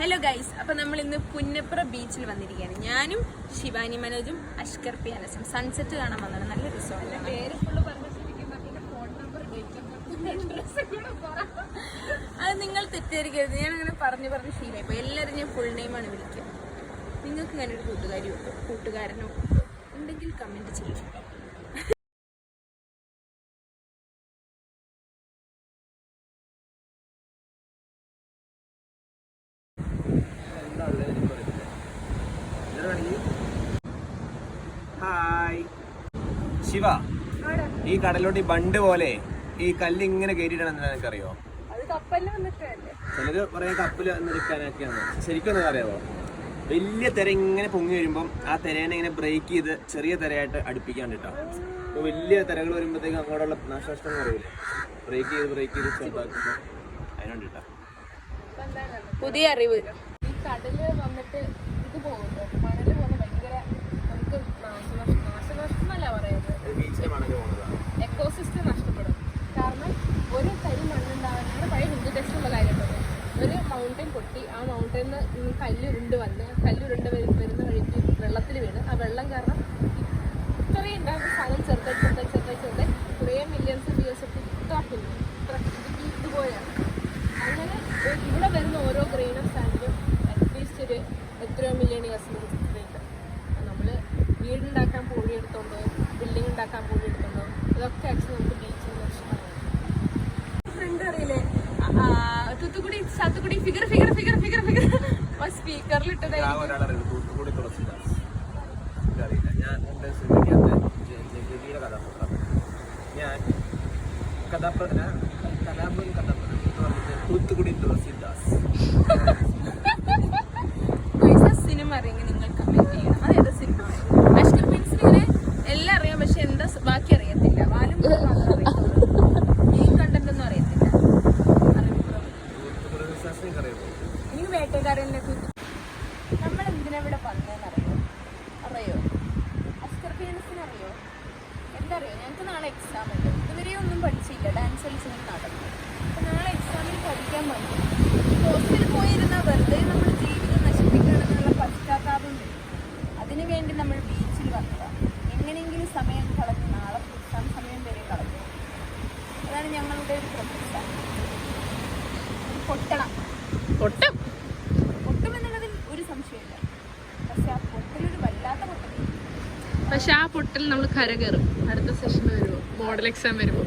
Hello guys, അപ്പോൾ നമ്മൾ ഇന്ന് പുന്നപ്ര ബീച്ചിൽ വന്നിരിക്കുകയാണ്. ഞാനും ശിവാനി മനോജും അഷ്കർ പി അനസും സൺസെറ്റ് കാണാൻ വന്നതാണ്. നല്ല റിസോർട്ട്. അത് നിങ്ങൾ തെറ്റിദ്ധരിക്കരുത്, ഞാൻ അങ്ങനെ പറഞ്ഞ് ശീലമായി. ഇപ്പോൾ എല്ലാവരും ഞാൻ ഫുൾ നെയിമാണ് വിളിക്കുക. നിങ്ങൾക്ക് ഇങ്ങനെ ഒരു കൂട്ടുകാരിയോ കൂട്ടുകാരനോ ഉണ്ടെങ്കിൽ കമൻറ്റ് ചെയ്യും. ഹായ് ശിവ, ഈ കടലോട്ട് ബണ്ട് പോലെ ഈ കല്ല് ഇങ്ങനെ കയറ്റിട്ടാണെന്ന് നിനക്കറിയോ? ചിലര് പറയാൻ കപ്പല് വന്നെടുക്കാനൊക്കെയാണ്. ശരിക്കും എന്താ അറിയാമോ? വലിയ തിര ഇങ്ങനെ പൊങ്ങി വരുമ്പം ആ തിരേനെ ഇങ്ങനെ ബ്രേക്ക് ചെയ്ത് ചെറിയ തിരയായിട്ട് അടുപ്പിക്കാണ്ട് കേട്ടോ. അപ്പോൾ വലിയ തിരകൾ വരുമ്പോഴത്തേക്കും അങ്ങോട്ടുള്ള നാശനഷ്ടം അറിയില്ലേ? ബ്രേക്ക് ചെയ്ത് ചെറുതാക്കുമ്പോൾ അതിനോണ്ട് കേട്ടോ. പുതിയ അറിവ്. ഈ കടല് വന്നിട്ട് ഇത് പോകുന്നു, മണല് പോകുന്ന ഭയങ്കര നമുക്ക് നാശനഷ്ടമല്ല പറയുന്നത്, എക്കോസിസ്റ്റം നഷ്ടപ്പെടും. കാരണം ഒരു തരി മണ്ണുണ്ടാവാൻ പഴയ ഹിന്ദു ടെസ്റ്റുള്ള കാര്യമുള്ളത്. ഒരു മൗണ്ടൻ പൊട്ടി, ആ മൗണ്ടനിൽ നിന്ന് കല്ലുരുണ്ട് വരുന്ന വഴിക്ക് വെള്ളത്തിൽ വീണ് ആ വെള്ളം കാരണം ഇത്രയും ഉണ്ടാകുന്ന സ്ഥലം ചെറുതായി കുറേ മില്യൺസ് ഓഫ് ഇയേഴ്സ് ഒക്കെ ഇതാക്കുന്നു. ഇതുപോലെയാണ്. അങ്ങനെ ഇവിടെ വരുന്ന ഓരോ ഗ്രെയിൻ ഓഫ് സാൻഡിലും അറ്റ്ലീസ്റ്റ് ഒരു എത്രയോ മില്യൺ ഇയേഴ്സിന് ചിത്രമുണ്ട്. നമ്മൾ വീടുണ്ടാക്കാൻ പൊടിയെടുത്തോണ്ടോ ബിൽഡിംഗ് ഉണ്ടാക്കാൻ പൊടിയെടുത്തോണ്ടോ ഇതൊക്കെ ആക്ച്വലി നമുക്ക് ബീച്ചിൽ നഷ്ടമാണ്. ഫ്രണ്ട് അറിയില്ലേ, സാത്തുക്കുടി ഫിഗർ സ്പീക്കറിൽ സിനിമ അറിയെങ്കിൽ നിങ്ങൾ കമന്റ് ചെയ്യണം. അതേതാ സിനിമ? അഷ്കർ പെൻസിലിനെ എല്ലാം അറിയാം, പക്ഷെ എന്താ ബാക്കി അറിയത്തില്ല. വാലും ഈ കണ്ടന്റ് ഒന്നും അറിയത്തില്ല. എനിക്ക് വേട്ടക്കാരനെ നമ്മൾ എന്തിനാ ഇവിടെ വന്നതെന്ന് അറിയോ? അഷ്കർ പെൻസിന് അറിയോ? എന്താ അറിയോ? ഞങ്ങൾക്ക് നാളെ എക്സാം ഉണ്ട്. ഇതുവരെ ഒന്നും പഠിച്ചില്ല, ഡാൻസ് കളിച്ചൊന്നും നടന്നു. അപ്പം നാളെ എക്സാമിന് പഠിക്കാൻ വേണ്ടി ഹോസ്റ്റലിൽ പോയിരുന്ന വെറുതെ നമ്മൾ ജീവിതം നശിപ്പിക്കണമെന്നുള്ള പശ്ചാത്താപം വരും. അതിനുവേണ്ടി നമ്മൾ ബീച്ചിൽ വന്നതാണ്. എങ്ങനെയെങ്കിലും സമയം കളഞ്ഞ് നാളെ എക്സാം സമയം വരെ കളഞ്ഞു. അതാണ് ഞങ്ങളുടെ ഒരു പ്രതീക്ഷ. പൊട്ടുമെന്നുള്ളതിൽ ഒരു സംശയമില്ല. പക്ഷെ ആ പൊട്ടലൊരു വല്ലാത്ത പൊട്ടൽ. പക്ഷെ ആ പൊട്ടൽ നമ്മൾ കരകയറും. അടുത്ത സെഷൻ വരുമോ, മോഡൽ എക്സാം വരുമോ?